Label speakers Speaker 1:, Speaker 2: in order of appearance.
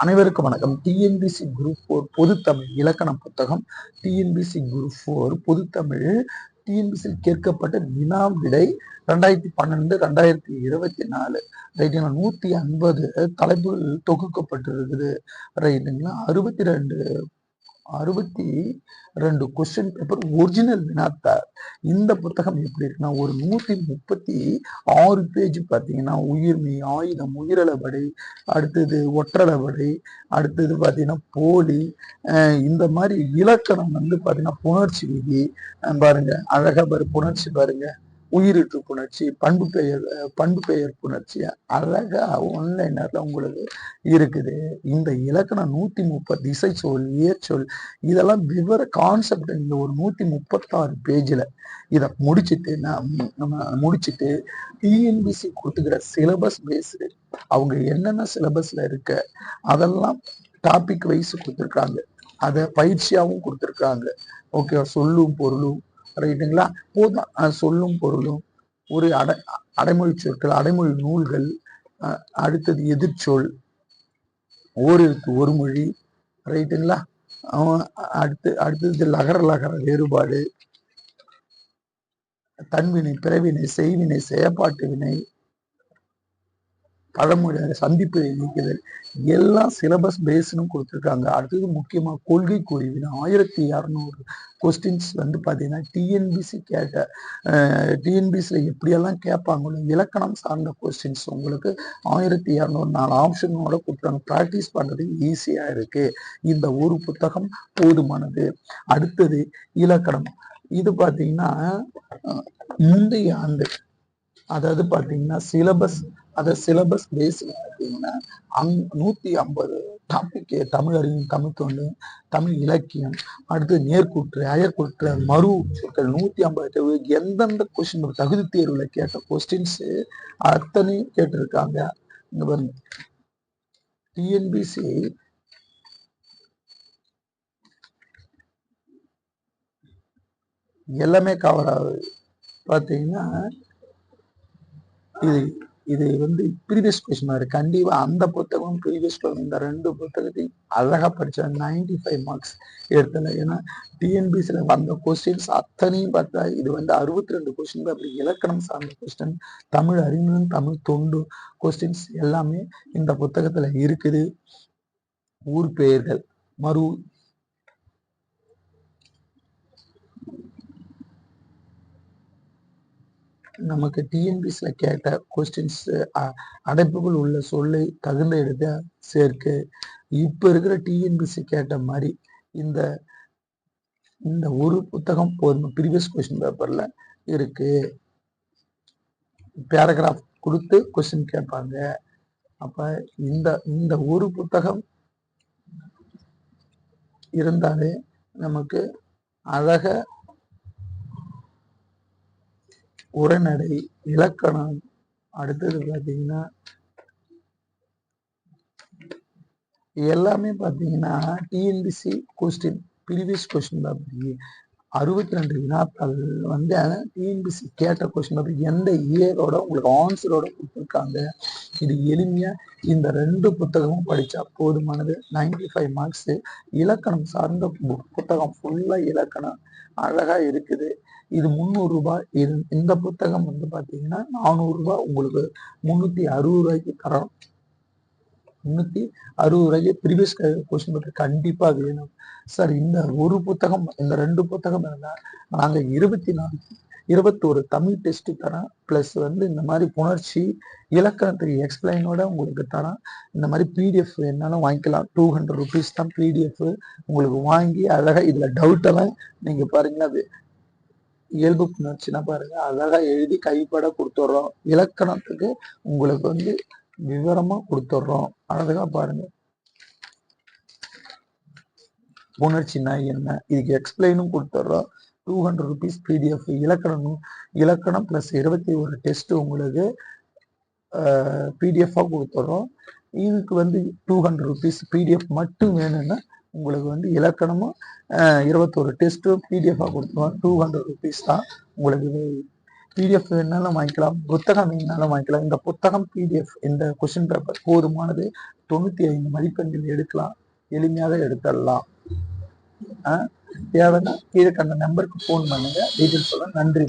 Speaker 1: அனைவருக்கும் வணக்கம். TNPSC group 4 பொதுத்தமிழ் இலக்கண புத்தகம், டிஎன்பிசி குரூப் 4 பொதுத்தமிழ் டிஎன்பிசியில் கேட்கப்பட்ட வினா விடை 2012 2024 ரைட்டுங்களா. 150 தலைப்புகள் தொகுக்கப்பட்டிருக்குது ரைட்டுங்களா. 62 கொஸ்டின் பேப்பர் ஒரிஜினல் வினாத்தார். இந்த புத்தகம் எப்படி இருக்குன்னா, ஒரு 136 பேஜ் பார்த்தீங்கன்னா உயிர்மை, ஆயுதம், உயிரளபடை, அடுத்தது ஒற்றளபடை, அடுத்தது பார்த்தீங்கன்னா போலி, இந்த மாதிரி இலக்கணம் வந்து பார்த்தீங்கன்னா புணர்ச்சி விதி பாருங்க, அழகா பாரு புணர்ச்சி பாருங்க, உயிரிட்டு புணர்ச்சி, பண்பு பெயர் புணர்ச்சி அழகா ஒன்லைனர்ல உங்களுக்கு இருக்குது. இந்த இலக்கணம் 130 திசை சொல், இயற்சொல், இதெல்லாம் விவர கான்செப்ட் இந்த ஒரு 136 பேஜ்ல இதை முடிச்சுட்டு டிஎன்பிசி கொடுத்துக்கிற சிலபஸ் பேஸ்டு அவங்க என்னென்ன சிலபஸ்ல இருக்க அதெல்லாம் டாபிக் வைஸ் கொடுத்துருக்காங்க, அதை பயிற்சியாகவும் கொடுத்துருக்காங்க. ஓகே, சொல்லும் பொருளும் ரைட்டுங்களா. போதும், சொல்லும் பொருளும், ஒரு அடைமொழி சொற்கள், அடைமொழி நூல்கள், அடுத்தது எதிர்ச்சொல், ஓரெழுத்து ஒரு மொழி ரைட்டுங்களா. அடுத்தது லகர வேறுபாடு, தன்வினை, பிறவினை, செய்வினை, செயற்பாட்டு வினை, பழமொழி, சந்திப்பு நீக்குதல், எல்லாம் சிலபஸ் பேஸ்னு கொடுத்துருக்காங்க. அடுத்தது முக்கியமா கொள்கை குறிவினை 1200 கொஸ்டின்ஸ் வந்து பாத்தீங்கன்னா டிஎன்பிசி டிஎன்பிசில எப்படியெல்லாம் கேட்பாங்களோ இலக்கணம் சார்ந்த கொஸ்டின்ஸ் உங்களுக்கு 1204 ஆப்ஷனோட கொடுத்தாங்க. ப்ராக்டிஸ் பண்றது ஈஸியா இருக்கு. இந்த ஒரு புத்தகம் போதுமானது. அடுத்தது இலக்கணம், இது பாத்தீங்கன்னா முந்தைய ஆண்டு, அதாவது பாத்தீங்கன்னா சிலபஸ் பேஸ்ல பார்த்தீங்கன்னா 150 டாபிக், தமிழ் அறிவும், தமிழ் தொண்டு, தமிழ் இலக்கியம், அடுத்து நேர்கூற்று, அயற்கூற்று, மறு சொற்கள் 150 எந்தெந்த கொஸ்டின் தகுதி தேர்வுல கேட்ட கொஸ்டின்ஸ் அத்தனையும் கேட்டிருக்காங்க. இங்க பாருங்க, டிஎன்பிசி எல்லாமே கவர் ஆகுது. பார்த்தீங்கன்னா இது வந்து ப்ரீவியஸ் கொஸ்டின் மாதிரி கண்டிப்பா அந்த புத்தகம் ப்ரீவியஸ் கொஸ்டின், இந்த 2 புத்தகத்தையும் அழகா படிச்ச 95 மார்க்ஸ் எடுத்தல. ஏன்னா டிஎன்பிசில வந்த கொஸ்டின்ஸ் அத்தனையும் பார்த்தா இது வந்து 62 கொஸ்டின் அப்படி இலக்கணம் சார்ந்த கொஸ்டின், தமிழ் அறிஞர், தமிழ் தொண்டு கொஸ்டின்ஸ் எல்லாமே இந்த புத்தகத்துல இருக்குது. ஊர் பெயர்கள், மறு நமக்கு டிஎன்பிசில கேட்ட கொஸ்டின்ஸ், அடைப்புகள் உள்ள சொல்லை தகுந்த இடத்த சேர்க்க, இப்ப இருக்கிற டிஎன்பிசி கேட்ட மாதிரி இந்த இந்த ஒரு புத்தகம் போதும். ப்ரீவியஸ் கொஸ்டின் பேப்பர்ல இருக்கு. பேராகிராஃப் கொடுத்து கொஸ்டின் கேட்பாங்க. அப்ப இந்த ஒரு புத்தகம் இருந்தாலே நமக்கு அழக உரைநடை, இலக்கணம், அடுத்தது பாத்தீங்கன்னா எல்லாமே பாத்தீங்கன்னா TNPSC question previous question paper 62 வினாத்தாள் வந்து டிஎன்பிசி கேட்ட கொஸ்டின் பேப்பர் எந்த இயரோட உங்களுக்கு ஆன்சரோட கொடுத்துருக்காங்க. இது எளிமையா இந்த 2 புத்தகமும் படிச்சா போதுமானது. 95 மார்க்ஸ். இலக்கணம் சார்ந்த புத்தகம் ஃபுல்லா இலக்கணம் அழகா இருக்குது. இது 300 ரூபாய். இந்த புத்தகம் வந்து பாத்தீங்கன்னா 400 ரூபாய், உங்களுக்கு 360 ரூபாய்க்கு தரோம். 360 ரூபாய்க்கு ப்ரீவியஸ் கொஸ்டின் பேப்பர் கண்டிப்பா வேணும் சார். இந்த ஒரு புத்தகம், இந்த 2 புத்தகம் இருந்தா நாங்க 21 தமிழ் டெஸ்ட் தரோம். பிளஸ் வந்து இந்த மாதிரி புணர்ச்சி, இலக்கணத்துக்கு எக்ஸ்பிளைனோட உங்களுக்கு தரோம். இந்த மாதிரி பிடிஎஃப் என்னாலும் வாங்கிக்கலாம். 200 ருபீஸ் தான் பிடிஎஃப். உங்களுக்கு வாங்கி அழகா இதுல டவுட் எல்லாம் நீங்க பாருங்க, அது இயல்பு புணர்ச்சினா பாருங்க அழகா எழுதி கைப்பட கொடுத்துட்றோம். இலக்கணத்துக்கு உங்களுக்கு வந்து விவரமா கொடுத்துட்றோம். அழகா பாருங்க, புணர்ச்சினா என்ன, இதுக்கு எக்ஸ்பிளைனும் கொடுத்துட்றோம். 200 ருபீஸ் பிடிஎஃப். இலக்கணம் பிளஸ் 21 டெஸ்ட் உங்களுக்கு பிடிஎஃபா கொடுத்துட்றோம். இதுக்கு வந்து 200 ருபீஸ் பிடிஎஃப் மட்டும் வேணும்னா உங்களுக்கு வந்து இலக்கணமும் 21 டெஸ்ட்டும் பிடிஎஃபா கொடுத்துருவோம். 200 ருபீஸ் தான் உங்களுக்கு பிடிஎஃப் வேணாலும் வாங்கிக்கலாம், புத்தகம் வேணாலும் வாங்கிக்கலாம். இந்த புத்தகம் பிடிஎஃப் இந்த கொஸ்டின் பேப்பர் போதுமானது. 95 மதிப்பெண்கள் எடுக்கலாம், எளிமையாக எடுத்துடலாம். தேவைன்னா கீழே கண்ட நம்பருக்கு ஃபோன் பண்ணுங்க, டீட்டெயில்ஸ் சொல்ல. நன்றி.